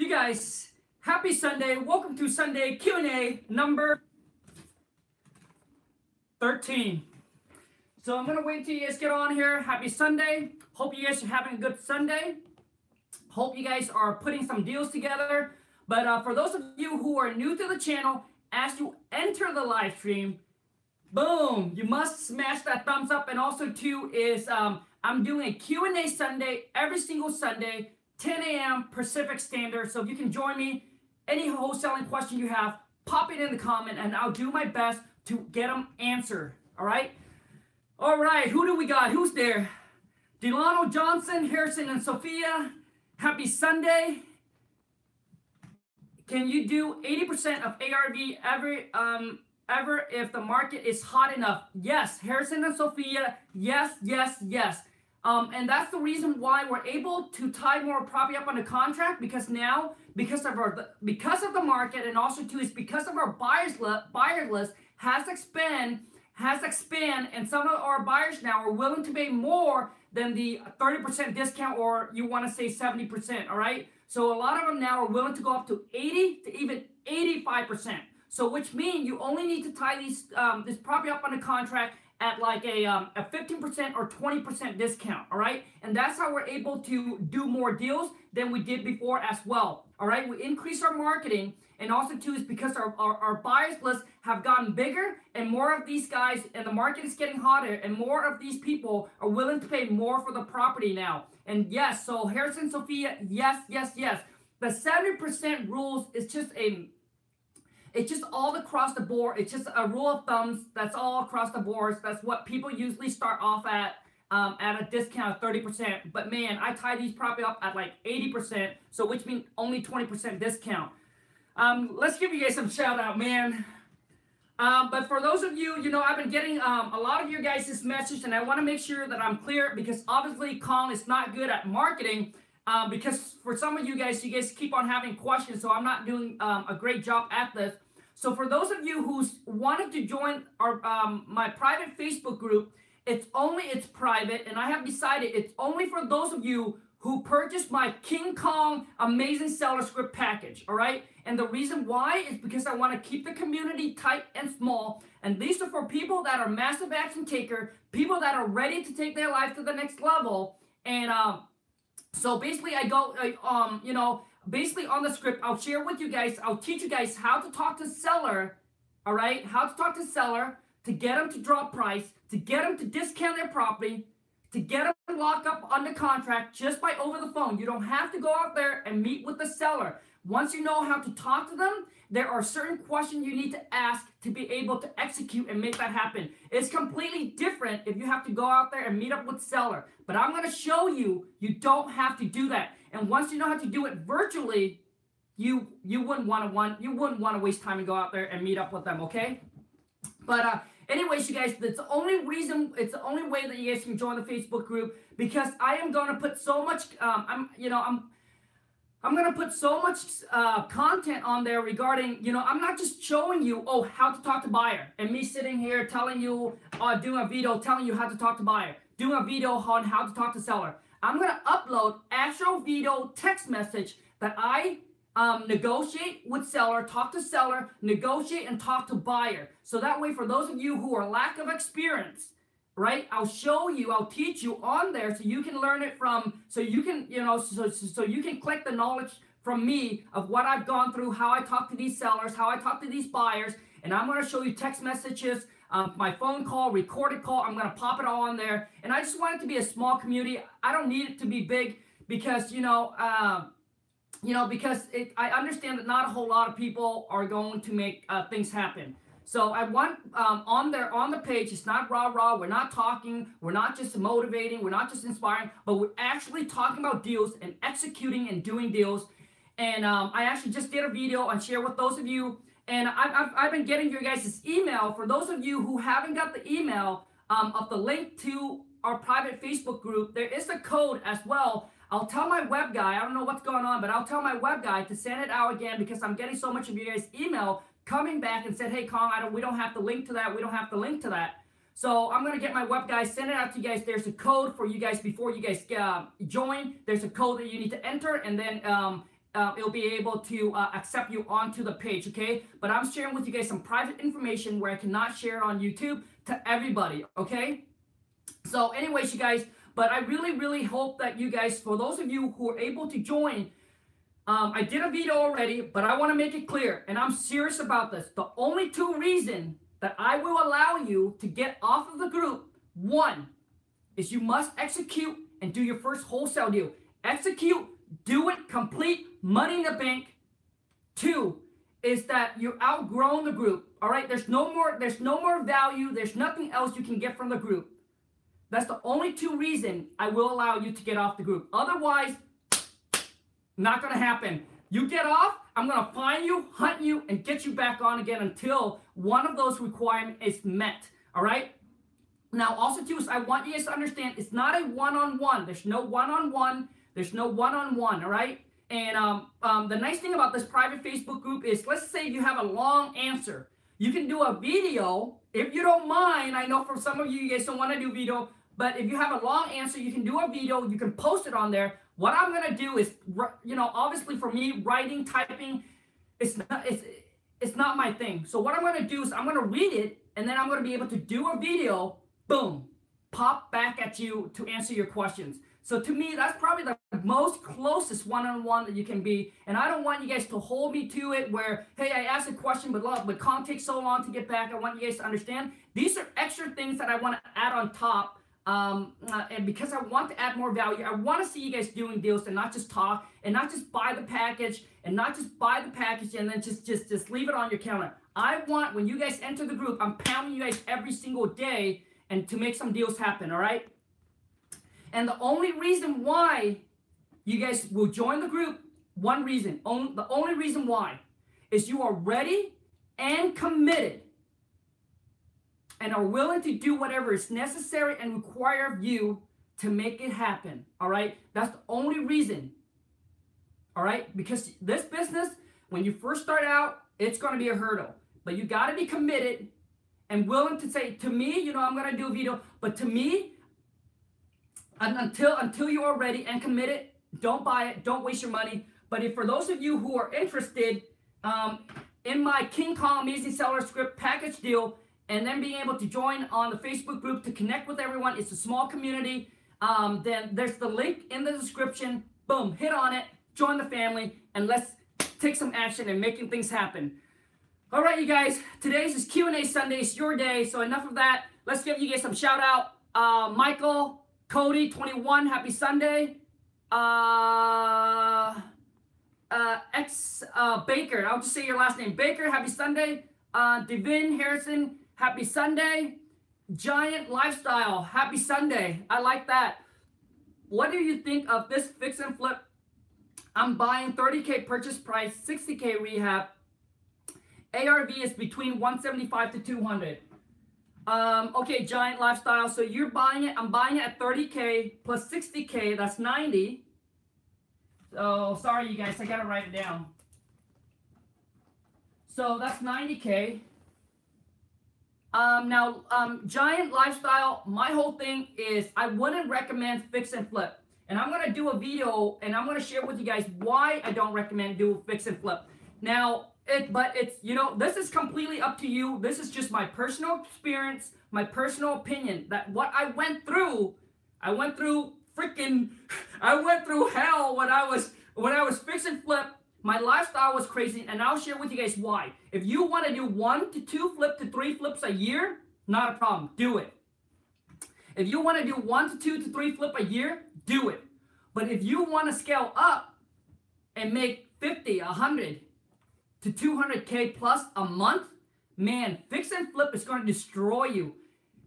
You guys, happy Sunday. Welcome to Sunday Q&A number 13. So I'm going to wait till you guys get on here. Happy Sunday. Hope you guys are having a good Sunday. Hope you guys are putting some deals together. But for those of you who are new to the channel, as you enter the live stream, boom, you must smash that thumbs up. And also too is I'm doing a Q&A Sunday every single Sunday, 10 a.m. Pacific Standard. So if you can join me, any wholesaling question you have, pop it in the comment and I'll do my best to get them answered. All right? All right, who do we got? Who's there? Delano Johnson, Harrison and Sophia. Happy Sunday. Can you do 80% of ARV ever if the market is hot enough? Yes, Harrison and Sophia. Yes, yes, yes. And that's the reason why we're able to tie more property up on the contract, because now, because of the market, and also too is because of our buyer list has expanded, and some of our buyers now are willing to pay more than the 30% discount, or you want to say 70%. All right. So a lot of them now are willing to go up to 80 to even 85%. So which means you only need to tie this property up on the contract at like a 15% or 20% discount, all right? And that's how we're able to do more deals than we did before as well, all right? We increase our marketing, and also too is because our buyers list have gotten bigger, and more of these guys, and the market is getting hotter, and more of these people are willing to pay more for the property now. And yes, so Harrison, Sophia, yes, yes, yes. The 70% rules is just it's just all across the board. It's just a rule of thumbs. That's all across the board. That's what people usually start off at a discount of 30%. But man, I tie these property up at like 80%, so which means only 20% discount. Let's give you guys some shout out, man. But for those of you, I've been getting a lot of your guys' message, and I want to make sure that I'm clear, because obviously Khang is not good at marketing. Because for some of you guys keep on having questions, so I'm not doing a great job at this. So for those of you who's wanted to join our my private Facebook group, it's private, and I have decided it's only for those of you who purchased my King Kong Amazing Seller Script package, all right? And the reason why is because I want to keep the community tight and small, and these are for people that are massive action taker, people that are ready to take their life to the next level. And so basically I go, basically on the script, I'll share with you guys, I'll teach you guys how to talk to seller, all right? How to talk to seller, to get them to drop price, to get them to discount their property, to get them locked up under contract just by over the phone. You don't have to go out there and meet with the seller. Once you know how to talk to them, there are certain questions you need to ask to be able to execute and make that happen. It's completely different if you have to go out there and meet up with seller. But I'm going to show you, you don't have to do that. And once you know how to do it virtually, you wouldn't want to waste time and go out there and meet up with them, okay? But anyways, you guys, it's the only way that you guys can join the Facebook group, because I am going to put so much I'm going to put so much content on there regarding, I'm not just showing you, how to talk to buyer, and me sitting here telling you, doing a video telling you how to talk to buyer, doing a video on how to talk to seller. I'm going to upload actual video text message that I negotiate with seller, talk to seller, negotiate, and talk to buyer. So that way, for those of you who are lack of experience, right, I'll show you, I'll teach you on there, so you can learn it from, so you can, so you can collect the knowledge from me of what I've gone through, how I talk to these sellers, how I talk to these buyers. And I'm going to show you text messages, my phone call, recorded call. I'm going to pop it all on there. And I just want it to be a small community. I don't need it to be big, because, I understand that not a whole lot of people are going to make things happen. So I want on the page, it's not rah-rah. We're not talking. We're not just motivating. We're not just inspiring, but we're actually talking about deals and executing and doing deals. And I actually just did a video and share with those of you. And I've been getting your guys' email. For those of you who haven't got the email of the link to our private Facebook group, there is a code as well. I'll tell my web guy, I don't know what's going on, but I'll tell my web guy to send it out again, because I'm getting so much of you guys' email coming back and said, hey, Khang, we don't have to link to that. We don't have to link to that. So I'm going to get my web guy, send it out to you guys. There's a code for you guys before you guys join. There's a code that you need to enter, and then it'll be able to accept you onto the page, okay? But I'm sharing with you guys some private information where I cannot share it on YouTube to everybody, okay? So anyways, you guys, but I really, really hope that you guys, for those of you who are able to join, I did a video already, but I want to make it clear, and I'm serious about this. The only two reasons that I will allow you to get off of the group, one, is you must execute and do your first wholesale deal. Execute, do it, complete, money in the bank. Two, is that you're outgrown the group, all right? There's no more value. There's nothing else you can get from the group. That's the only two reasons I will allow you to get off the group. Otherwise, not going to happen. You get off, I'm going to find you, hunt you, and get you back on again until one of those requirements is met, all right? Now, also, too, is I want you guys to understand it's not a one-on-one. There's no one-on-one. There's no one-on-one, all right? And the nice thing about this private Facebook group is, let's say you have a long answer. You can do a video, if you don't mind. I know for some of you, you guys don't want to do video, but if you have a long answer, you can do a video. You can post it on there. What I'm going to do is, you know, obviously for me, writing, typing, it's not my thing. So what I'm going to do is I'm going to read it, and then I'm going to be able to do a video, boom, pop back at you to answer your questions. So to me, that's probably the most closest one-on-one that you can be. And I don't want you guys to hold me to it where, hey, I asked a question, but Khang takes so long to get back. I want you guys to understand these are extra things that I want to add on top. And because I want to add more value, I want to see you guys doing deals and not just talk and not just buy the package and not just buy the package and then just leave it on your counter. I want, when you guys enter the group, I'm pounding you guys every single day and to make some deals happen, all right? And the only reason why you guys will join the group, one reason, the only reason why, is you are ready and committed and are willing to do whatever is necessary and required of you to make it happen, all right? That's the only reason, all right? Because this business, when you first start out, it's going to be a hurdle. But you got to be committed and willing to say, to me, you know, I'm going to do a video, but to me, until you are ready and committed, don't buy it, don't waste your money. But if for those of you who are interested in my King Kong Amazing Seller Script package deal, and then being able to join on the Facebook group to connect with everyone, it's a small community, then there's the link in the description. Boom, hit on it, join the family, and let's take some action and making things happen. All right, you guys, today's is Q&A Sunday. It's your day, so enough of that. Let's give you guys some shout out. Michael, Cody, 21, happy Sunday. Baker, I'll just say your last name. Baker, happy Sunday. Devin Harrison, happy Sunday. Giant Lifestyle, happy Sunday. I like that. What do you think of this fix and flip? I'm buying 30K purchase price, 60K rehab. ARV is between 175 to 200. Okay, Giant Lifestyle. So you're buying it. I'm buying it at 30K plus 60K. That's 90. So sorry, you guys. I gotta write it down. So that's 90K. Now, Giant Lifestyle. My whole thing is I wouldn't recommend fix and flip. And I'm gonna do a video and I'm gonna share with you guys why I don't recommend do fix and flip. Now. But it's, you know, this is completely up to you. This is just my personal experience, my personal opinion, that what I went through hell when I was fix and flip. My lifestyle was crazy, and I'll share with you guys why. If you want to do 1 to 2 flip to 3 flips a year, not a problem. Do it. If you want to do 1 to 2 to 3 flip a year, do it. But if you want to scale up and make 50, 100, to 200K plus a month, man, fix and flip is going to destroy you.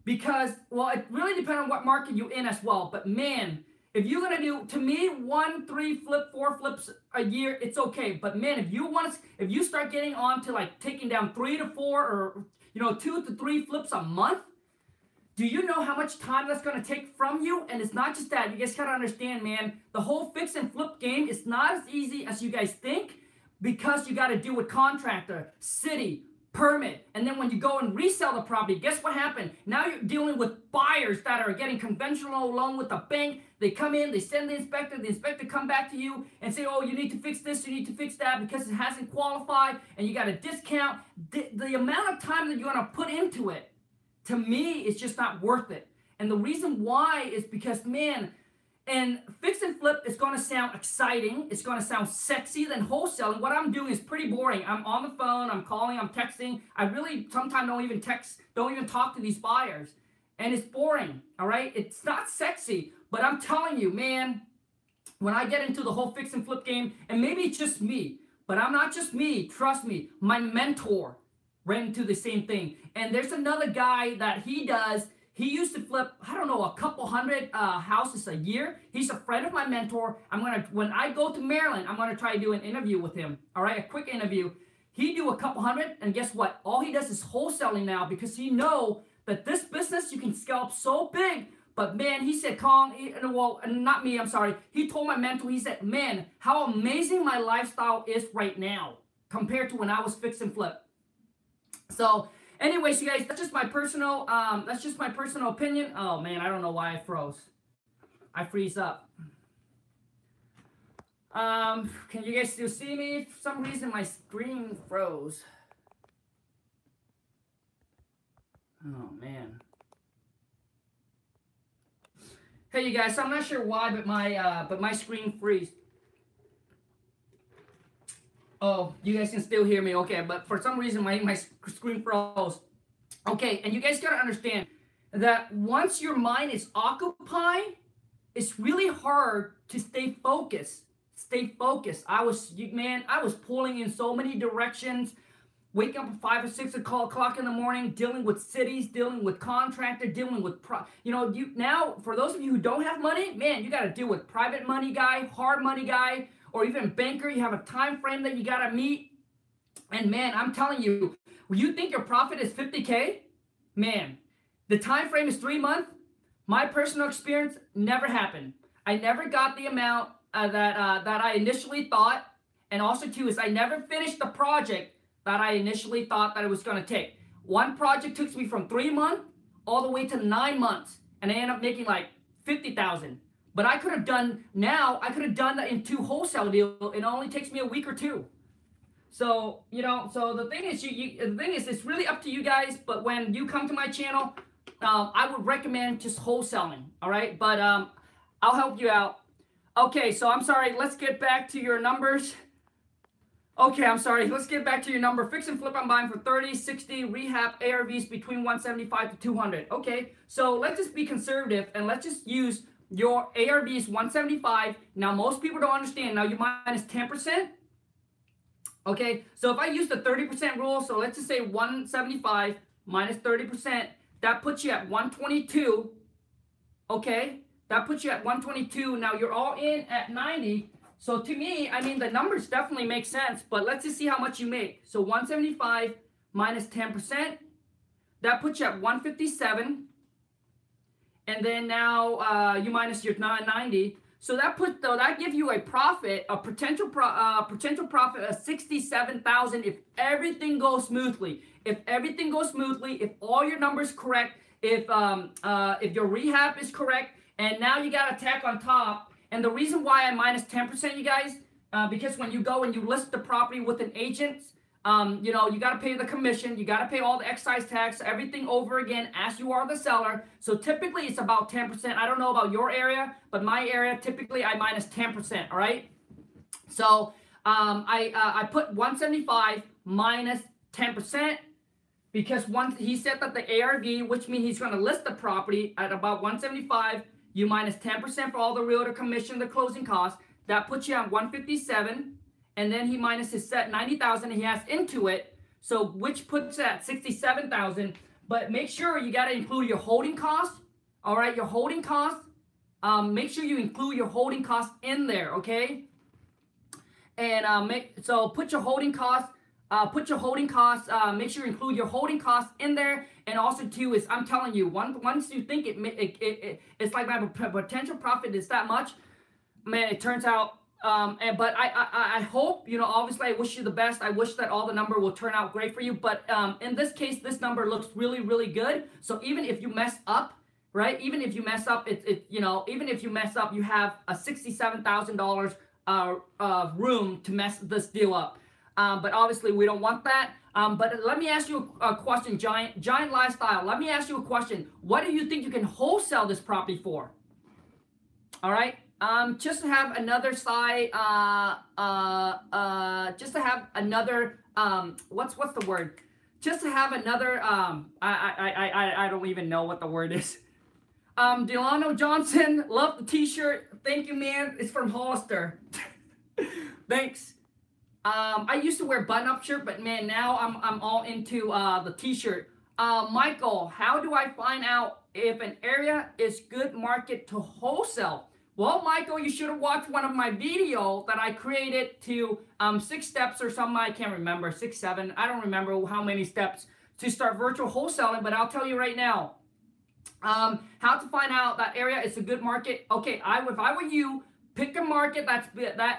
Because, well, it really depends on what market you're in as well. But man, if you're going to do, to me, 1, 3 flip, 4 flips a year, it's okay. But man, if you start getting on to like taking down 3 to 4 or, you know, 2 to 3 flips a month, do you know how much time that's going to take from you? And it's not just that. You guys got to understand, man, the whole fix and flip game is not as easy as you guys think. Because you got to deal with contractor, city, permit. And then when you go and resell the property, guess what happened? Now you're dealing with buyers that are getting conventional loan with the bank. They come in, they send the inspector come back to you and say, oh, you need to fix this, you need to fix that because it hasn't qualified and you got a discount. The amount of time that you're going to put into it, to me, is just not worth it. And the reason why is because, man, and fix and flip is going to sound exciting. It's going to sound sexy than wholesaling. What I'm doing is pretty boring. I'm on the phone, I'm calling, I'm texting. I really sometimes don't even talk to these buyers. And it's boring, all right? It's not sexy, but I'm telling you, man, when I get into the whole fix and flip game, and maybe it's just me, but I'm not just me, trust me. My mentor ran into the same thing. And there's another guy that he used to flip, I don't know, a couple hundred houses a year. He's a friend of my mentor. When I go to Maryland, I'm gonna try to do an interview with him. All right, a quick interview. He do a couple hundred, and guess what? All he does is wholesaling now because he know that this business you can scale up so big. But man, he said, Khang, well, not me, I'm sorry. He told my mentor, he said, man, how amazing my lifestyle is right now compared to when I was fix and flip. So, anyways, you guys, that's just my personal opinion. Oh man, I don't know why I froze. I freeze up. Can you guys still see me? For some reason, my screen froze. Oh man. Hey, you guys, I'm not sure why, but my screen freeze. Oh, you guys can still hear me, okay? But for some reason, my screen froze. Okay, and you guys gotta understand that once your mind is occupied, it's really hard to stay focused. Stay focused. I was pulling in so many directions. Waking up at 5 or 6 o'clock in the morning, dealing with cities, dealing with contractor, dealing with now for those of you who don't have money, man, you got to deal with private money guy, hard money guy, or even banker. You have a time frame that you got to meet. And man, I'm telling you, when you think your profit is 50K, man, the time frame is 3 months. My personal experience never happened. I never got the amount that I initially thought, and also too is I never finished the project that I initially thought that it was going to take. One project took me from 3 months all the way to 9 months, and I ended up making like 50,000. But I could have done that in 2 wholesale deals. It only takes me a week or 2. So so the thing is, it's really up to you guys. But when you come to my channel, I would recommend just wholesaling. All right, but I'll help you out. Okay, so I'm sorry. Let's get back to your numbers. Okay, I'm sorry. Let's get back to your number. Fix and flip, I'm buying for 30, 60. Rehab, ARVs between 175 to 200. Okay, so let's just be conservative and let's just use your ARVs 175. Now, most people don't understand. Now, you minus 10%. Okay, so if I use the 30% rule, so let's just say 175 minus 30%, that puts you at 122. Okay, that puts you at 122. Now, you're all in at 90. So to me, I mean, the numbers definitely make sense, but let's just see how much you make. So 175 minus 10%, that puts you at 157. And then now you minus your 90. So that gives you a profit, a potential profit of 67,000 if everything goes smoothly. If everything goes smoothly, if all your numbers correct, if your rehab is correct, and now you got a tack on top. And the reason why I minus 10%, you guys, because when you go and you list the property with an agent, you got to pay the commission, you got to pay all the excise tax, everything over again as you are the seller. So typically it's about 10%. I don't know about your area, but my area, typically I minus 10%, all right? So I put 175 minus 10% because he said that the ARV, which means he's going to list the property at about 175. You minus 10% for all the realtor commission, the closing costs. That puts you on 157. And then he minus his set 90,000 he has into it. So which puts at 67,000. But make sure you got to include your holding costs. All right, your holding costs. Make sure you include your holding costs in there, okay? And put your holding costs. Make sure you include your holding costs in there. And also too is, I'm telling you, once you think it's like my potential profit is that much, man, it turns out but I hope, you know, obviously I wish you the best. I wish that all the number will turn out great for you. But in this case, this number looks really, really good. So even if you mess up, right? Even if you mess up, you know, even if you mess up, you have a $67,000 room to mess this deal up. But obviously we don't want that. But let me ask you a question, Giant Lifestyle. Let me ask you a question. What do you think you can wholesale this property for? All right. Just to have another side, just to have another, what's the word? Just to have another, I don't even know what the word is. Delano Johnson, love the t-shirt. Thank you, man. It's from Hollister. Thanks. I used to wear button-up shirt, but man, now I'm all into the t-shirt. Michael, how do I find out if an area is good market to wholesale? Well, Michael, you should have watched one of my videos that I created to 6 steps or something. I can't remember, 6, 7. I don't remember how many steps to start virtual wholesaling, but I'll tell you right now. How to find out that area is a good market. Okay, if I were you, pick a market that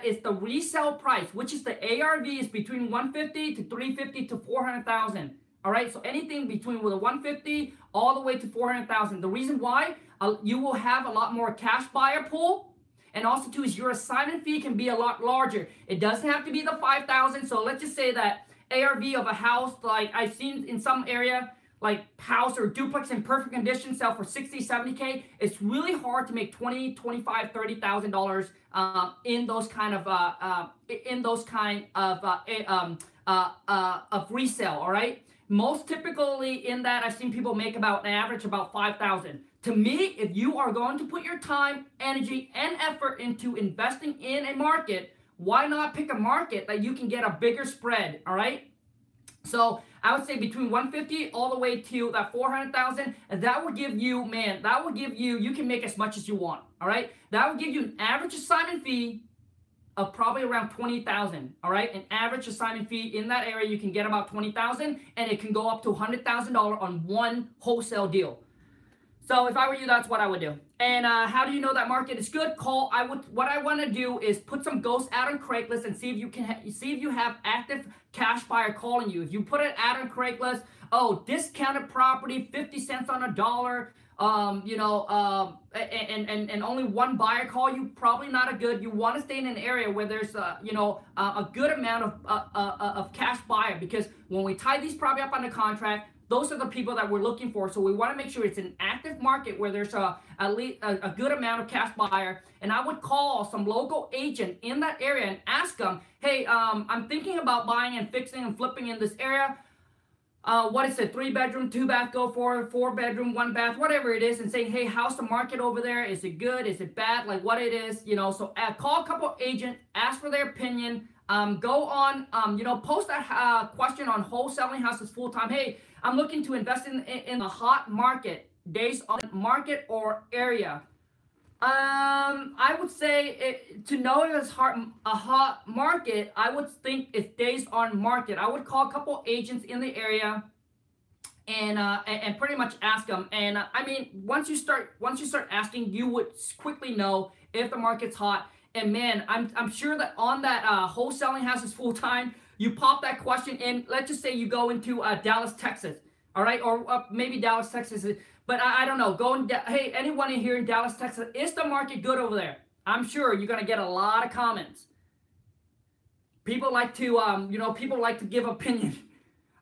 is the resale price, which is the ARV is between 150 to 350 to 400,000. All right, so anything between with a 150 all the way to 400,000. The reason why you will have a lot more cash buyer pool, and also too is your assignment fee can be a lot larger. It doesn't have to be the 5,000. So let's just say that ARV of a house, like I've seen in some area, like house or duplex in perfect condition sell for 60, 70K. It's really hard to make 20, 25, $30,000 in those kind of resale. All right. Most typically in that, I've seen people make about an average about 5,000. To me, if you are going to put your time, energy, and effort into investing in a market, why not pick a market that you can get a bigger spread? All right. So I would say between 150 all the way to that 400,000, and that will give you, man, that will give you, you can make as much as you want. All right. That will give you an average assignment fee of probably around 20,000. All right, an average assignment fee in that area, you can get about 20,000, and it can go up to $100,000 on one wholesale deal. So if I were you, that's what I would do. And how do you know that market is good? Call. What I want to do is put some ghosts out on Craigslist and see if you can see if you have active cash buyer calling you. If you put an ad on Craigslist, oh, discounted property, 50 cents on a dollar. You know, and only one buyer call you, probably not a good. You want to stay in an area where there's you know, a good amount of cash buyer, because when we tie these property up under contract, those are the people that we're looking for. So we want to make sure it's an active market where there's at least a good amount of cash buyer. And I would call some local agent in that area and ask them, hey, I'm thinking about buying and fixing and flipping in this area. What is it? 3 bedroom, 2 bath, go for it, 4 bedroom, 1 bath, whatever it is, and saying, hey, how's the market over there? Is it good? Is it bad? Like what it is, you know. So call a couple agents, ask for their opinion. Go on, you know, post that question on Wholesaling Houses Full Time. Hey, I'm looking to invest in a hot market, days on market or area. I would say to know if it's a hot market, I would think it's days on market. I would call a couple agents in the area and pretty much ask them. And I mean, once you start asking, you would quickly know if the market's hot. And man, I'm sure that on that Wholesaling Houses Full Time, you pop that question in. Let's just say you go into Dallas, Texas, all right, or maybe Dallas, Texas. But I don't know. Hey, anyone in here in Dallas, Texas, is the market good over there? I'm sure you're gonna get a lot of comments. People like to, you know, people like to give opinion.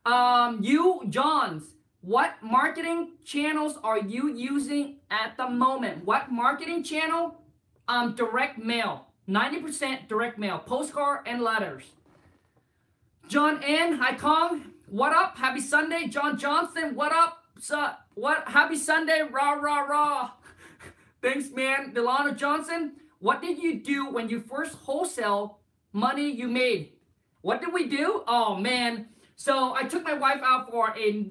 Johns, what marketing channels are you using at the moment? What marketing channel? Direct mail. 90% direct mail. Postcard and letters. John N. Hi, Khang. What up? Happy Sunday. John Johnson. What up? What? Happy Sunday. Rah, rah, rah. Thanks, man. Delano Johnson. What did you do when you first wholesale money you made? What did we do? Oh, man. So I took my wife out for a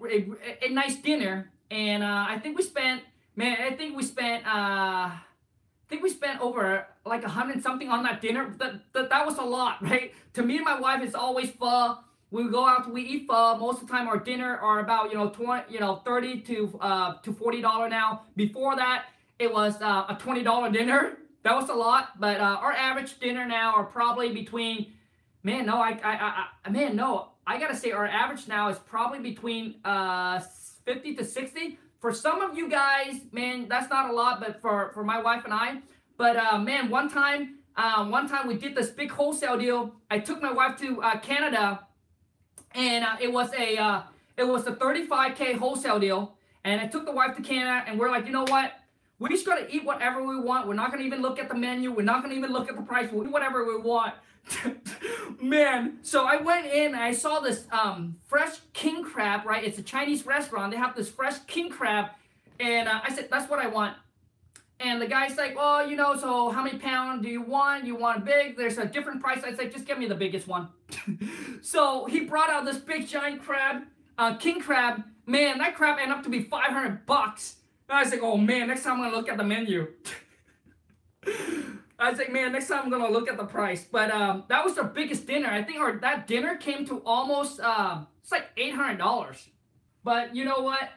nice dinner. And I think we spent, man, I think we spent over like 100 something on that dinner. That was a lot, right? To me and my wife, it's always pho. We go out, we eat pho. Most of the time, our dinner are about $30 to $40 now. Before that, it was a $20 dinner. That was a lot, but our average dinner now are probably between, man, no, man, no, I gotta say our average now is probably between 50 to 60. For some of you guys, man, that's not a lot, but for my wife and I, but man, one time we did this big wholesale deal. I took my wife to Canada, and it was a 35K wholesale deal, and I took the wife to Canada, and we're like, you know what? We're just gonna eat whatever we want. We're not gonna even look at the menu. We're not gonna even look at the price. We'll do whatever we want. Man, so I went in and I saw this fresh king crab, right? It's a Chinese restaurant. They have this fresh king crab, and I said, that's what I want. And the guy's like, oh, you know, so how many pounds do you want? You want big? There's a different price. I said, just give me the biggest one. So he brought out this big giant crab, king crab. Man, that crab ended up to be $500. I was like, oh man, next time I'm gonna look at the menu. I was like, man, next time I'm gonna look at the price. But that was the biggest dinner. I think that dinner came to almost it's like $800. But you know what?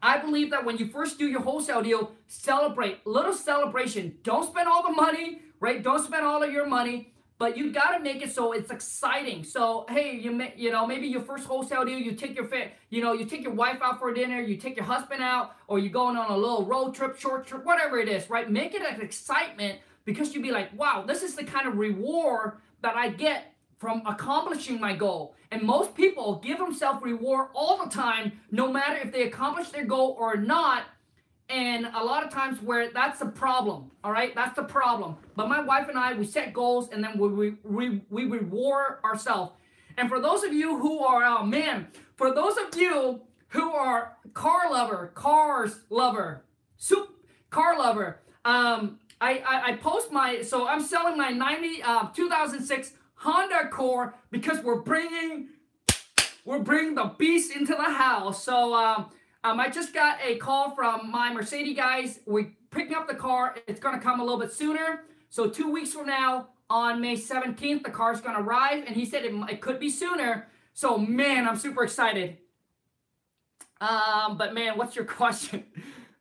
I believe that when you first do your wholesale deal, celebrate. Little celebration. Don't spend all the money, right? Don't spend all of your money. But you got to make it so it's exciting. So, hey, you know, maybe your first wholesale deal, you take you take your wife out for dinner, you take your husband out, or you're going on a little road trip, short trip, whatever it is, right? Make it an excitement, because you'll be like, wow, this is the kind of reward that I get from accomplishing my goal. And most people give themselves reward all the time, no matter if they accomplish their goal or not. And a lot of times where that's the problem, all right? That's the problem. But my wife and I, we set goals, and then we reward ourselves. And for those of you who are, oh man, for those of you who are car lover, I post so I'm selling my 2006 Honda Accord, because we're bringing the beast into the house. So, I just got a call from my Mercedes guys. We're picking up the car. It's going to come a little bit sooner. So 2 weeks from now, on May 17th, the car's going to arrive. And he said it could be sooner. So, man, I'm super excited. But, man, what's your question?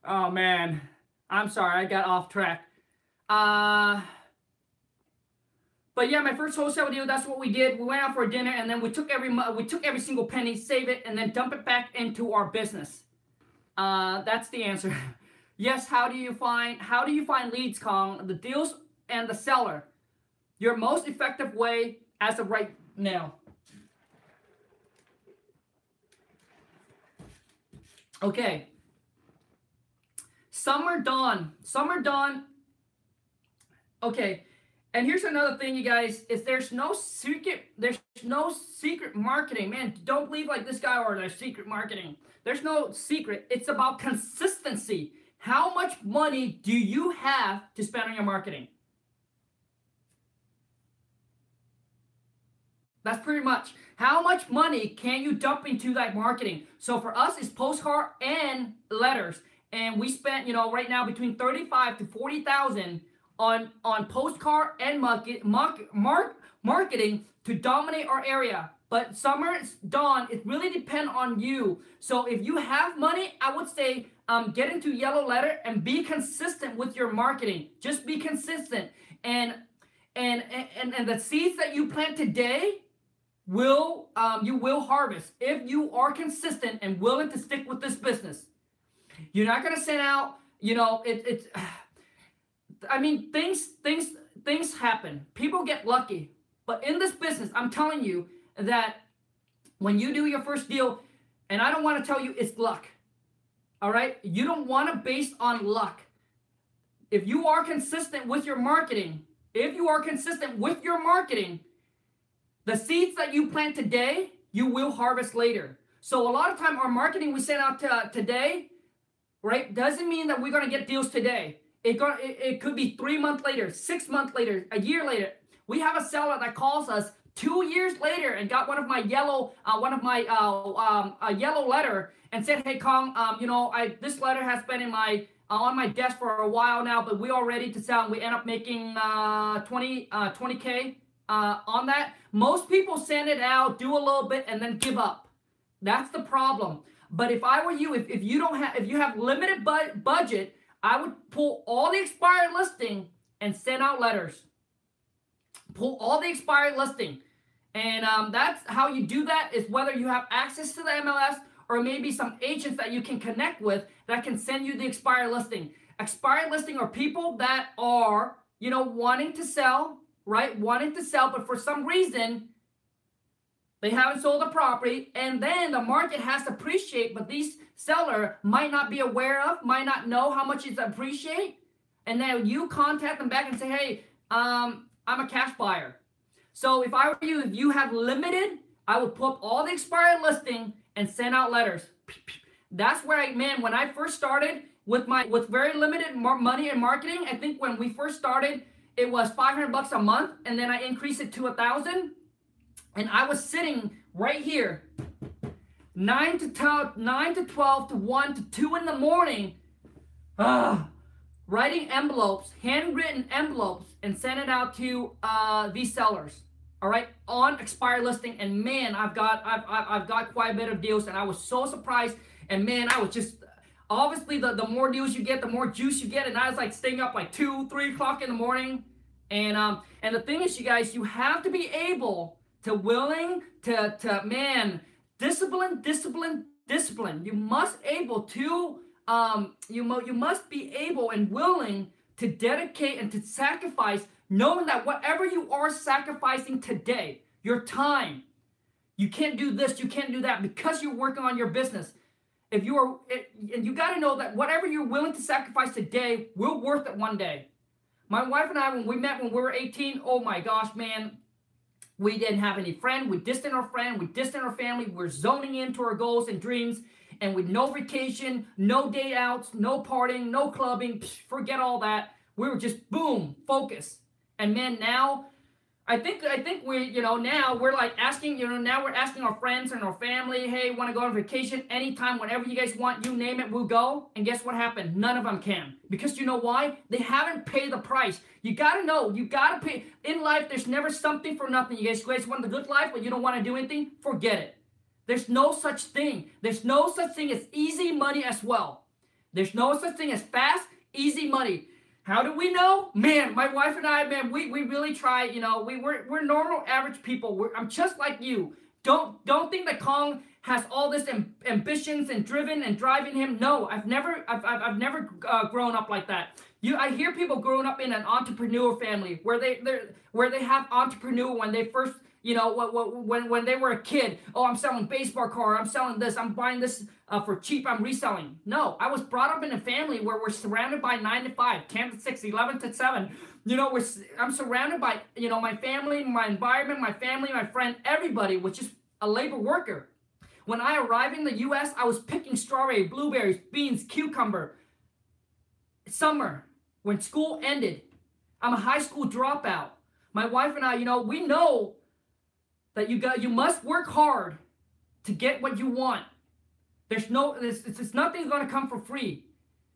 Oh, man. I'm sorry. I got off track. But, yeah, my first wholesale deal, that's what we did. We went out for dinner, and then we took every single penny, save it, and then dump it back into our business. That's the answer. Yes, how do you find leads, Khang? The deals and the seller. Your most effective way as of right now. Okay. Summer Dawn. Okay. And here's another thing, you guys, is there's no secret marketing. Man, don't believe like this guy or there's secret marketing. There's no secret. It's about consistency. How much money do you have to spend on your marketing? That's pretty much. How much money can you dump into that marketing? So for us, it's postcard and letters. And we spent, you know, right now between 35 to 40,000 on postcard and marketing to dominate our area. But Summer Dawn, it really depends on you. So if you have money, I would say get into yellow letter and be consistent with your marketing. Just be consistent. And the seeds that you plant today you will harvest if you are consistent and willing to stick with this business. You're not gonna send out, you know, I mean, things happen. People get lucky. But in this business, I'm telling you that when you do your first deal, and I don't want to tell you it's luck, all right? You don't want to base on luck. If you are consistent with your marketing, the seeds that you plant today, you will harvest later. So a lot of time, our marketing we send out today, right, doesn't mean that we're going to get deals today. It could be 3 months later, 6 months later, a year later. We have a seller that calls us 2 years later and got one of my yellow letter and said, "Hey, Khang, you know, this letter has been in on my desk for a while now, but we are ready to sell." And we end up making 20K on that. Most people send it out, do a little bit, and then give up. That's the problem. But if I were you, if you have limited budget, I would pull all the expired listing and send out letters. Pull all the expired listing. And that's how you do that, is whether you have access to the MLS or maybe some agents that you can connect with that can send you the expired listing. Expired listing are people that are, you know, wanting to sell, right? Wanting to sell, but for some reason, they haven't sold the property, and then the market has to appreciate, but these seller might not be aware of, might not know how much it's appreciate, and then you contact them back and say, hey, I'm a cash buyer. So if I were you, if you have limited, I would put up all the expired listing and send out letters. That's where when I first started with very limited money in marketing, I think when we first started, it was $500 a month, and then I increased it to $1,000. And I was sitting right here, 9 to 12 to 1 to 2 in the morning, writing envelopes, handwritten envelopes, and sending it out to these sellers. All right, on expired listing. And man, I've got quite a bit of deals, and I was so surprised. And man, I was just, obviously the more deals you get, the more juice you get. And I was like staying up like 2, 3 o'clock in the morning. And the thing is, you guys, you have to be able to discipline. You must able to you must be able and willing to dedicate and to sacrifice, knowing that whatever you are sacrificing today, your time, you can't do this, you can't do that, because you're working on your business. And you got to know that whatever you're willing to sacrifice today will worth it one day. My wife and I, when we met when we were 18, oh my gosh, man, we didn't have any friend. We distanced our friend. We distanced our family. We're zoning into our goals and dreams. And with no vacation, no day outs, no partying, no clubbing, forget all that. We were just, boom, focus. And man, now, I think we, now we're like asking, now we're asking our friends and our family, hey, want to go on vacation anytime, whenever you guys want, you name it, we'll go. And guess what happened? None of them can. Because you know why? They haven't paid the price. You got to know, you got to pay. In life, there's never something for nothing. You guys want the good life, but you don't want to do anything? Forget it. There's no such thing. There's no such thing as easy money as well. There's no such thing as fast, easy money. How do we know? Man, my wife and I, man, we really try, we're normal, average people. I'm just like you. Don't think that Khang has all this ambitions and driving him. No, I've never grown up like that. I hear people growing up in an entrepreneur family where they have entrepreneur when they first, when they were a kid. Oh, I'm selling baseball card. I'm selling this. I'm buying this for cheap. I'm reselling. No, I was brought up in a family where we're surrounded by 9 to 5, 10 to 6, 11 to 7. I'm surrounded by, my family, my environment, my family, my friend, everybody, which is a labor worker. When I arrived in the U.S., I was picking strawberry, blueberries, beans, cucumber. Summer, when school ended, I'm a high school dropout. My wife and I, we know that you must work hard to get what you want. There's nothing's going to come for free.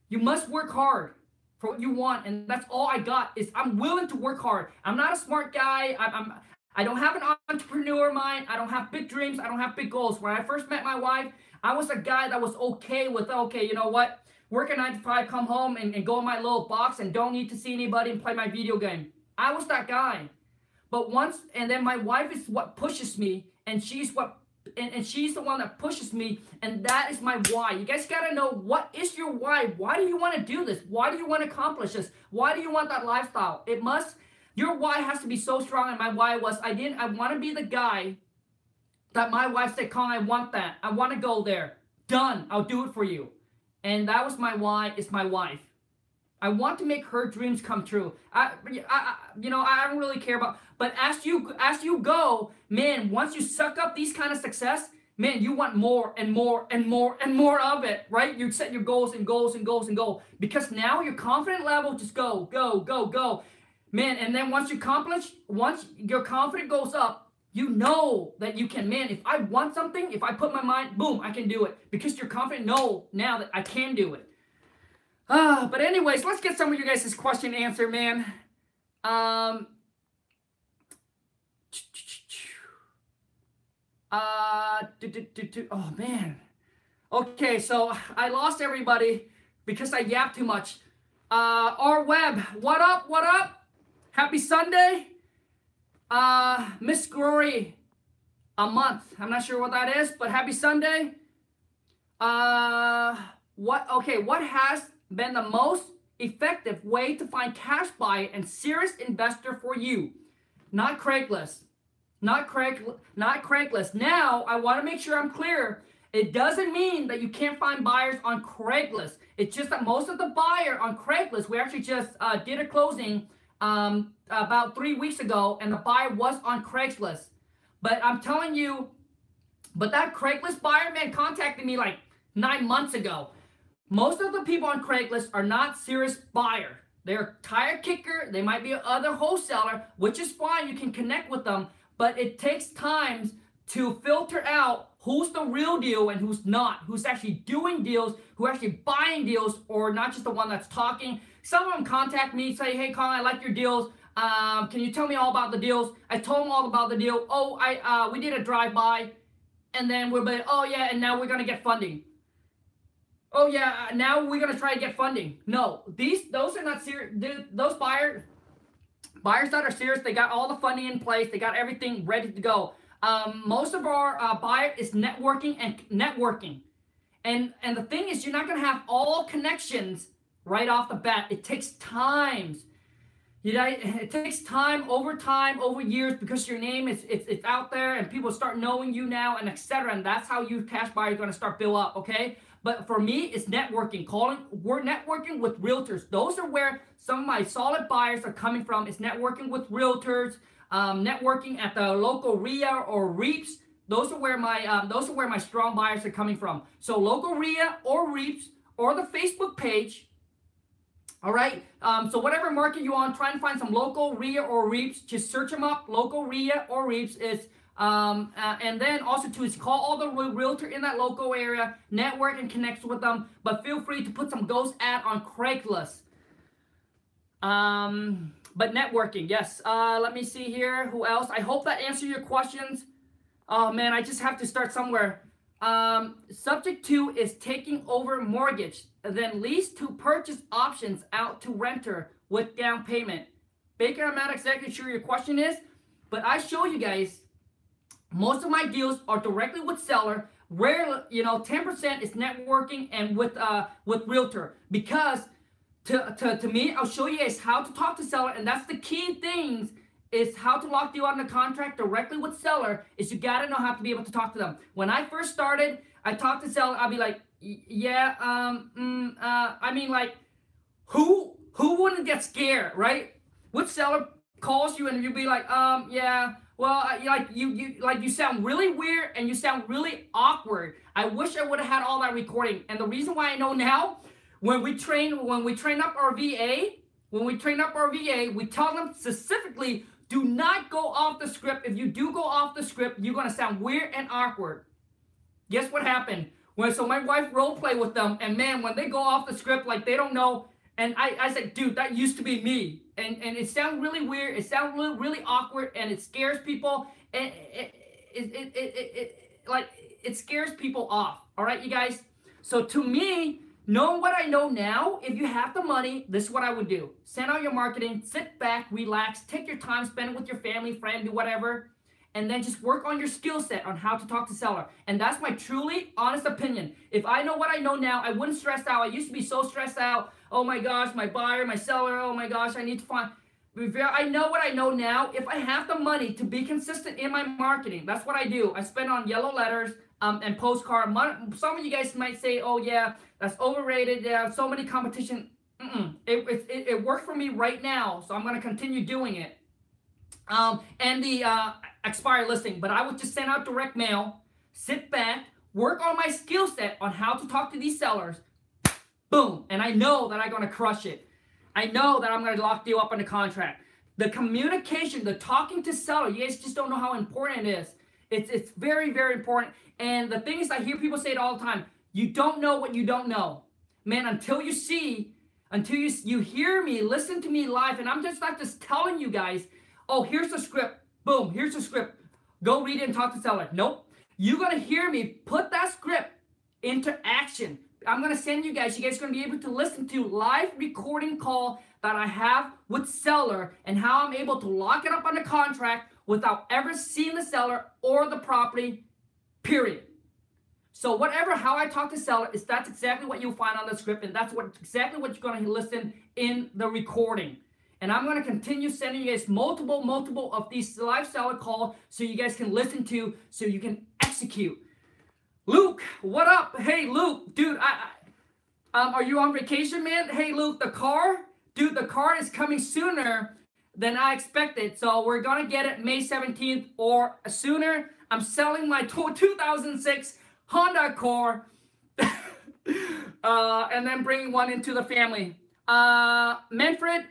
You must work hard for what you want, and that's all I got is I'm willing to work hard. I'm not a smart guy. I don't have an entrepreneur mind. I don't have big dreams. I don't have big goals. When I first met my wife, I was a guy that was okay with, you know what? Work a 9 to 5, come home and go in my little box and don't need to see anybody and play my video game. I was that guy. But and then my wife is what pushes me, and she's the one that pushes me, and that is my why. You guys got to know, what is your why? Why do you want to do this? Why do you want to accomplish this? Why do you want that lifestyle? Your why has to be so strong, and my why was, I want to be the guy that my wife said, Khang, I want that. I want to go there. Done. I'll do it for you. And that was my why, is my wife. I want to make her dreams come true. I don't really care about, but as you go, man, once you suck up these kind of success, man, you want more and more and more and more of it, right? You set your goals and goals and goals and goals, because now your confidence level just go, go, go, go. Man, and then once your confidence goes up, you know that you can, man, if I want something, if I put my mind, boom, I can do it. Because you're confident, know now that I can do it. But anyways, let's get some of you guys' question answered, man. Oh, man. Okay, so I lost everybody because I yapped too much. Our web, what up? What up? Happy Sunday. Miss Glory, a month. I'm not sure what that is, but happy Sunday. What has been the most effective way to find cash buy and serious investor for you? Not Craigslist. Not Craigslist. Now, I want to make sure I'm clear. It doesn't mean that you can't find buyers on Craigslist. It's just that most of the buyer on Craigslist, we actually just did a closing about 3 weeks ago, and the buyer was on Craigslist. But I'm telling you, but that Craigslist buyer, man, contacted me like 9 months ago. Most of the people on Craigslist are not serious buyer. They're tire kicker. They might be other wholesaler, which is fine. You can connect with them, but it takes time to filter out who's the real deal and who's not, who's actually doing deals, who actually buying deals, or not just the one that's talking. Some of them contact me, say, hey, Khang, I like your deals. Can you tell me all about the deals? I told them all about the deal. Oh, we did a drive-by, and then we're like, oh yeah, and now we're gonna get funding. Oh yeah, now we're gonna try to get funding. No, those are not serious. Those buyers that are serious, they got all the funding in place. They got everything ready to go. Most of our buyer is networking. And the thing is, you're not gonna have all connections right off the bat. It takes time. It takes time, over years, because your name it's out there and people start knowing you now, and etc. And that's how you cash buyer are gonna start build up, okay? But for me, it's networking. We're networking with realtors. Those are where some of my solid buyers are coming from. It's networking with realtors, networking at the local RIA or REIPs. Those are where my strong buyers are coming from. So local RIA or REIPs or the Facebook page. All right. So whatever market you're on, try and find some local RIA or REIPs. Just search them up. Local RIA or REIPs is. And then also to call all the realtor in that local area, network and connect with them. But feel free to put some ghost ad on Craigslist. But networking, yes. Let me see here. Who else? I hope that answered your questions. Oh man, I just have to start somewhere. Subject to is taking over mortgage, then lease to purchase options out to renter with down payment. Baker, I'm not exactly sure your question is, but I show you guys. Most of my deals are directly with seller. Rarely, 10% is networking and with realtor. Because to me, I'll show you guys how to talk to seller, and that's the key things is how to lock deal on the contract directly with seller. Is you gotta know how to be able to talk to them. When I first started, I talked to seller. I'll be like, yeah, I mean, like, who wouldn't get scared, right? Which seller calls you and you'll be like, yeah. Well, you sound really weird and you sound really awkward. I wish I would have had all that recording. And the reason why I know now, when we train up our VA, we tell them specifically, do not go off the script. If you do go off the script, you're gonna sound weird and awkward. Guess what happened? So my wife role play with them, and man, when they go off the script, like they don't know. And I said, dude, that used to be me. And it sounds really weird. It sounds really awkward, and it scares people. And it scares people off. All right, you guys. So to me, knowing what I know now, if you have the money, this is what I would do. Send out your marketing, sit back, relax, take your time, spend it with your family, friend, do whatever. And then just work on your skill set on how to talk to seller. And that's my truly honest opinion. If I know what I know now, I wouldn't stress out. I used to be so stressed out. Oh my gosh, my buyer, my seller, oh my gosh, I need to find. I know what I know now. If I have the money to be consistent in my marketing, that's what I do. I spend on yellow letters and postcard. Some of you guys might say, oh yeah, that's overrated. Yeah, so many competition. It works for me right now, so I'm going to continue doing it. And the expired listing, but I would just send out direct mail, sit back, work on my skill set on how to talk to these sellers. Boom. And I know that I'm going to crush it. I know that I'm going to lock you up on the contract. The communication, the talking to seller, you guys just don't know how important it is. It's very, very important. And the thing is, I hear people say it all the time. You don't know what you don't know. Man, until you hear me, listen to me live, and I'm just not just telling you guys, oh, here's the script. Boom, here's the script. Go read it and talk to seller. Nope. You're going to hear me put that script into action. I'm going to send you guys are going to be able to listen to live recording call that I have with seller and how I'm able to lock it up on the contract without ever seeing the seller or the property, period. So how I talk to seller is that's exactly what you'll find on the script, and that's exactly what you're going to listen in the recording. And I'm going to continue sending you guys multiple of these live seller calls so you guys can listen to, so you can execute. Luke, what up? Hey, Luke, dude, are you on vacation, man? Hey, Luke, the car is coming sooner than I expected. So we're going to get it May 17th or sooner. I'm selling my 2006 Honda Accord and then bringing one into the family. Manfred,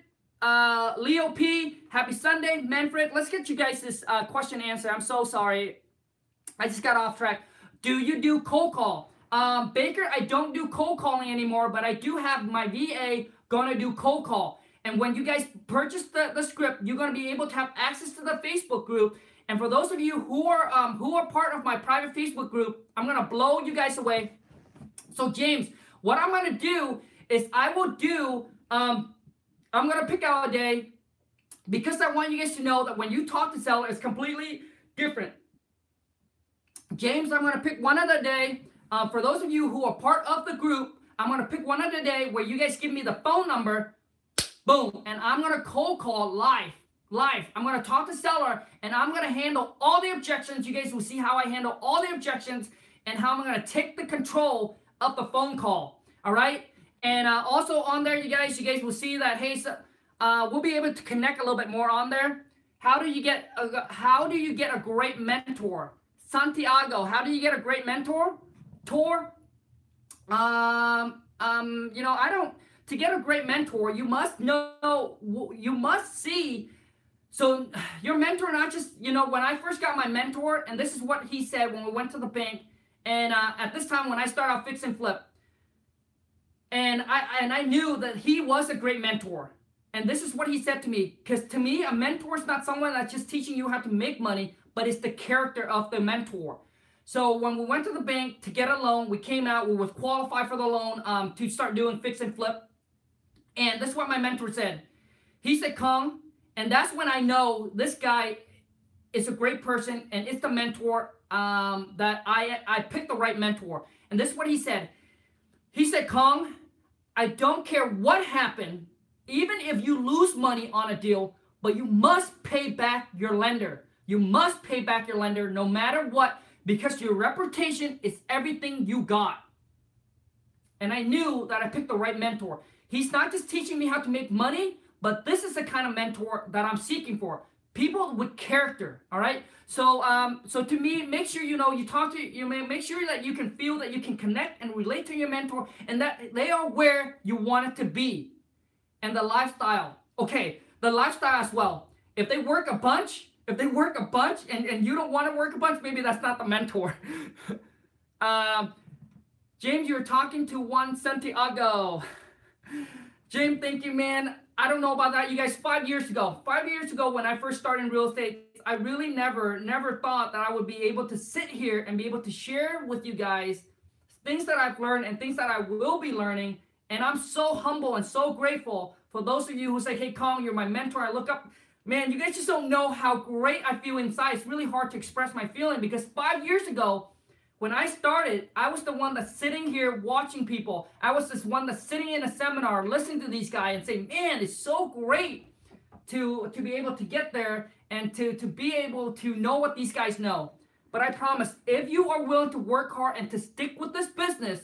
Leo P, happy Sunday. Manfred, let's get you guys this question answer. I'm so sorry. I just got off track. Do you do cold call? Baker, I don't do cold calling anymore, but I do have my VA going to do cold call. And when you guys purchase the script, you're going to be able to have access to the Facebook group. And for those of you who are part of my private Facebook group, I'm going to blow you guys away. So James, what I'm going to do is I'm going to pick out a day because I want you guys to know that when you talk to seller, it's completely different. James, I'm going to pick one other day. For those of you who are part of the group, I'm going to pick one other day where you guys give me the phone number, boom, and I'm going to cold call live. I'm going to talk to seller, and I'm going to handle all the objections. You guys will see how I handle all the objections and how I'm going to take the control of the phone call, all right? And also on there, you guys will see that, hey, we'll be able to connect a little bit more on there. How do you get a great mentor? Santiago, how do you get a great mentor? To get a great mentor, you must see. So your mentor, not just, when I first got my mentor, and this is what he said when we went to the bank, and at this time when I started out fix and flip, and I knew that he was a great mentor. And this is what he said to me, because to me, a mentor is not someone that's just teaching you how to make money, but it's the character of the mentor. So when we went to the bank to get a loan, we came out, we was qualified for the loan to start doing fix and flip. And this is what my mentor said. He said, Khang, and that's when I know this guy is a great person and it's the mentor that I picked the right mentor. And this is what he said. He said, Khang, I don't care what happened, even if you lose money on a deal, but you must pay back your lender. You must pay back your lender no matter what, because your reputation is everything you got. And I knew that I picked the right mentor. He's not just teaching me how to make money, but this is the kind of mentor that I'm seeking for. People with character, all right? So to me, make sure make sure that you can feel that you can connect and relate to your mentor and that they are where you want it to be. And the lifestyle. Okay, the lifestyle as well. If they work a bunch and you don't want to work a bunch, maybe that's not the mentor. James, you're talking to one Santiago. James, thank you, man. I don't know about that. You guys, 5 years ago when I first started in real estate, I really never thought that I would be able to sit here and be able to share with you guys things that I've learned and things that I will be learning. And I'm so humble and so grateful for those of you who say, hey, Khang, you're my mentor. I look up. Man, you guys just don't know how great I feel inside. It's really hard to express my feeling because 5 years ago, when I started, I was the one that's sitting here watching people. I was this one that's sitting in a seminar, listening to these guys and saying, man, it's so great to be able to get there and to be able to know what these guys know. But I promise, if you are willing to work hard and to stick with this business,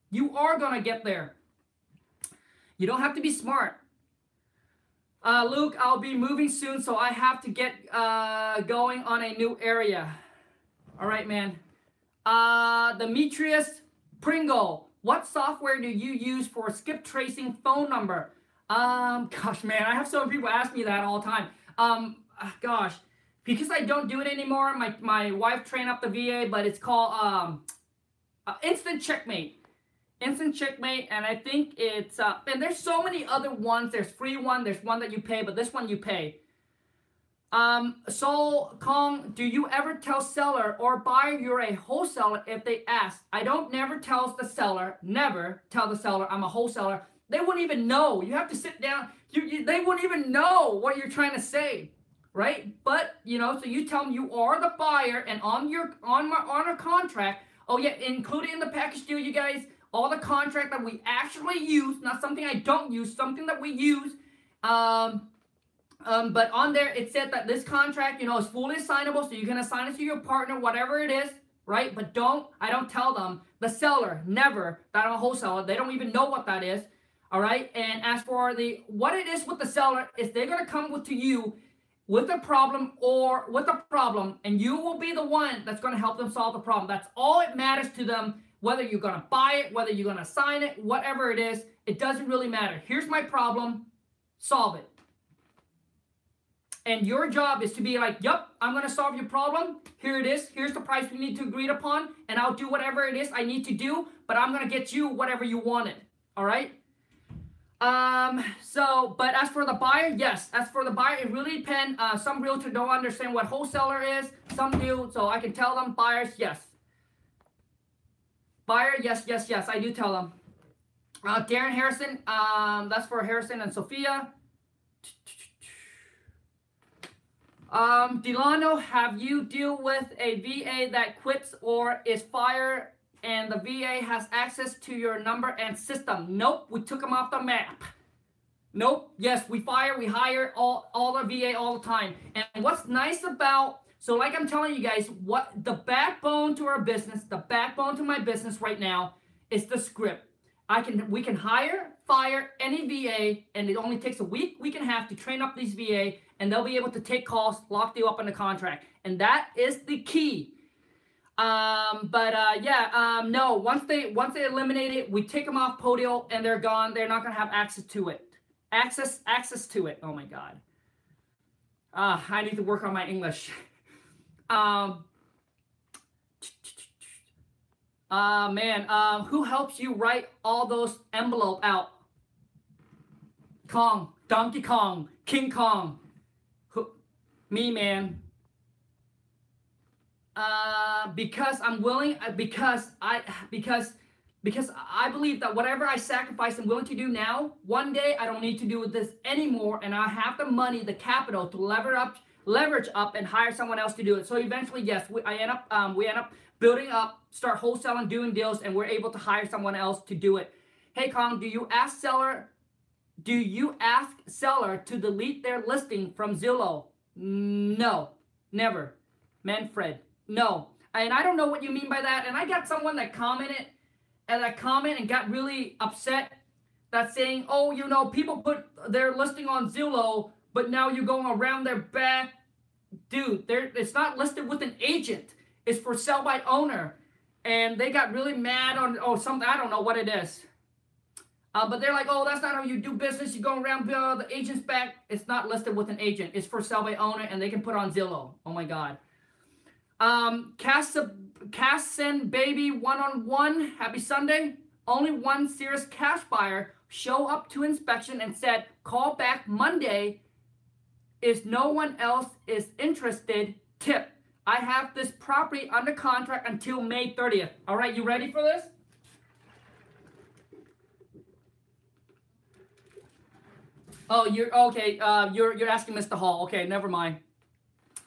you are going to get there. You don't have to be smart. Luke, I'll be moving soon, so I have to get going on a new area. All right, man. Demetrius Pringle, what software do you use for skip tracing phone number? Gosh, man, I have so many people ask me that all the time. Gosh, because I don't do it anymore, my wife trained up the VA, but it's called Instant Checkmate. Instant Checkmate, and I think it's, and there's so many other ones. There's free one, there's one that you pay, but this one you pay. So Khang, do you ever tell seller or buyer you're a wholesaler if they ask? I don't never tell the seller, never tell the seller I'm a wholesaler. They wouldn't even know. You have to sit down. They wouldn't even know what you're trying to say, right? But you know, so you tell them you are the buyer, and on a contract. Oh yeah, included in the package deal, you guys, all the contract that we actually use, not something I don't use, something that we use. But on there, it said that this contract, you know, is fully assignable, so you can assign it to your partner, whatever it is, right? But I don't tell them, the seller, never, that I'm a wholesaler. They don't even know what that is, all right? And as for what it is with the seller, is they're going to come to you with a problem, and you will be the one that's going to help them solve the problem. That's all it matters to them, whether you're going to buy it, whether you're going to assign it, whatever it is, it doesn't really matter. Here's my problem, solve it. And your job is to be like, yep, I'm going to solve your problem. Here it is. Here's the price we need to agree upon. And I'll do whatever it is I need to do. But I'm going to get you whatever you wanted. All right? But as for the buyer, yes. As for the buyer, it really depends. Some realtors don't understand what wholesaler is. Some do. So I can tell them. Buyers, yes. Buyer, yes, yes, yes. I do tell them. Darren Harrison. That's for Harrison and Sophia. Delano, have you deal with a VA that quits or is fired and the VA has access to your number and system? Nope, we took them off the map. Nope, yes, we hire all the VA all the time. And what's nice about, so like I'm telling you guys, what the backbone to our business, the backbone to my business right now is the script. We can hire, fire any VA, and it only takes a week and a half to train up these VA, and they'll be able to take calls, lock you up in the contract. And that is the key. No, once they eliminate it, we take them off Podio and they're gone. They're not going to have access to it. Access to it. Oh my God. I need to work on my English. Who helps you write all those envelope out? Kong, Donkey Kong, King Kong. Me, man. Because I'm willing, because I believe that whatever I sacrifice and willing to do now, one day I don't need to do this anymore, and I have the money, the capital to leverage up and hire someone else to do it. So eventually, yes, we end up building up, start wholesaling, doing deals, and we're able to hire someone else to do it. Hey Khang, do you ask seller to delete their listing from Zillow? No, never. Manfred, no. And I don't know what you mean by that. And I got someone that commented and got really upset, that's saying, oh, you know, people put their listing on Zillow, but now you're going around their back. Dude, it's not listed with an agent. It's for sell by owner. And they got really mad on something. I don't know what it is. But they're like, oh, that's not how you do business. You go around the agent's back. It's not listed with an agent. It's for sell by owner, and they can put on Zillow. Oh my God. Cassin Baby 1-on-1. Happy Sunday. Only one serious cash buyer show up to inspection and said, call back Monday. If no one else is interested, tip. I have this property under contract until May 30th. All right, you ready for this? Oh, you're okay. You're asking Mr. Hall. Okay, never mind.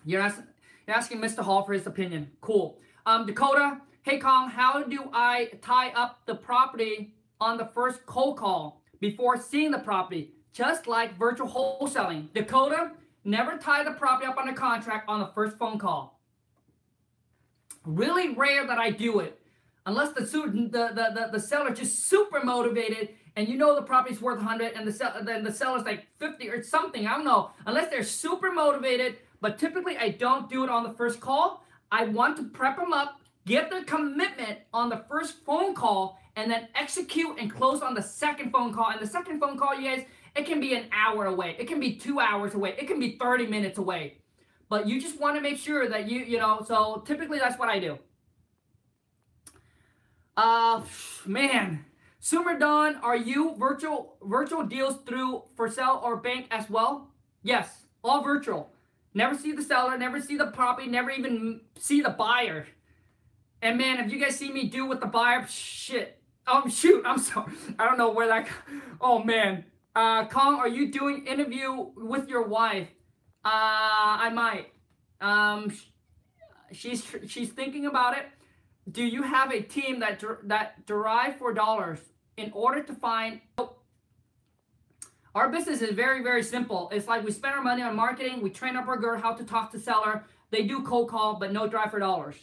You're asking Mr. Hall for his opinion. Cool. Dakota, hey Khang, how do I tie up the property on the first cold call before seeing the property? Just like virtual wholesaling. Dakota, never tie the property up on the contract on the first phone call. Really rare that I do it, unless the seller just super motivated. And you know the property's worth 100 and then the seller's like 50 or something. I don't know. Unless they're super motivated. But typically I don't do it on the first call. I want to prep them up, get their commitment on the first phone call, and then execute and close on the second phone call. And the second phone call, you guys, it can be an hour away. It can be 2 hours away. It can be 30 minutes away. But you just want to make sure that you know, so typically that's what I do. Man. Sumer Don, are you virtual deals through for sale or bank as well? Yes, all virtual. Never see the seller, never see the property, never even see the buyer. And man, if you guys see me do with the buyer, shit. Oh shoot, I'm sorry. I don't know where that. Oh man, Khang, are you doing interview with your wife? I might. She's thinking about it. Do you have a team that derive for dollars in order to find? Our business is very, very simple. It's like we spend our money on marketing. We train up our girl how to talk to seller. They do cold call, but no drive for dollars.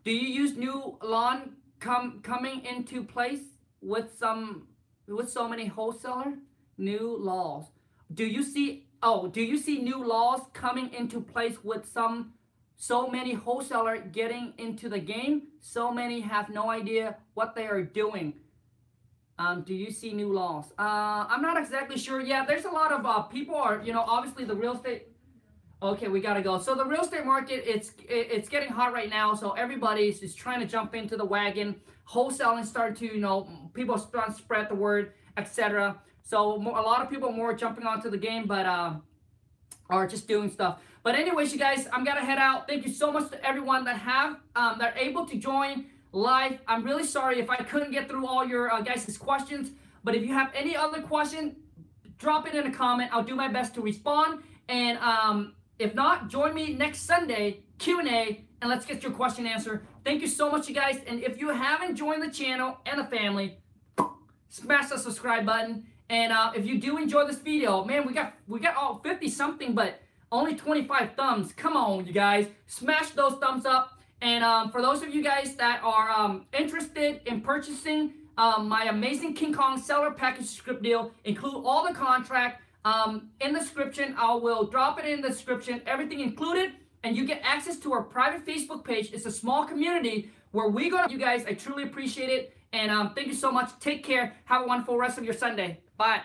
Do you use new law coming into place with so many wholesaler new laws? Do you see new laws coming into place with so many wholesaler getting into the game? So many have no idea what they are doing. Do you see new laws? I'm not exactly sure. Yeah, there's a lot of people are, obviously the real estate. Okay, we gotta go. So the real estate market, it's getting hot right now. So everybody's just trying to jump into the wagon. Wholesaling started to, people start to spread the word, etc. So a lot of people more jumping onto the game, but are just doing stuff. But anyways, you guys, I'm gonna head out. Thank you so much to everyone that are able to join live. I'm really sorry if I couldn't get through all your guys' questions, but if you have any other question, drop it in a comment. I'll do my best to respond. And if not, join me next Sunday, Q&A, and let's get your question answered. Thank you so much, you guys. And if you haven't joined the channel and the family, smash the subscribe button. And if you do enjoy this video, man, we got all 50 something, but only 25 thumbs. Come on, you guys, smash those thumbs up. And for those of you guys that are interested in purchasing my amazing King Kong seller package script deal, include all the contract in the description. I will drop it in the description, everything included, and you get access to our private Facebook page. It's a small community where we go to you guys. I truly appreciate it. And thank you so much. Take care. Have a wonderful rest of your Sunday. Bye.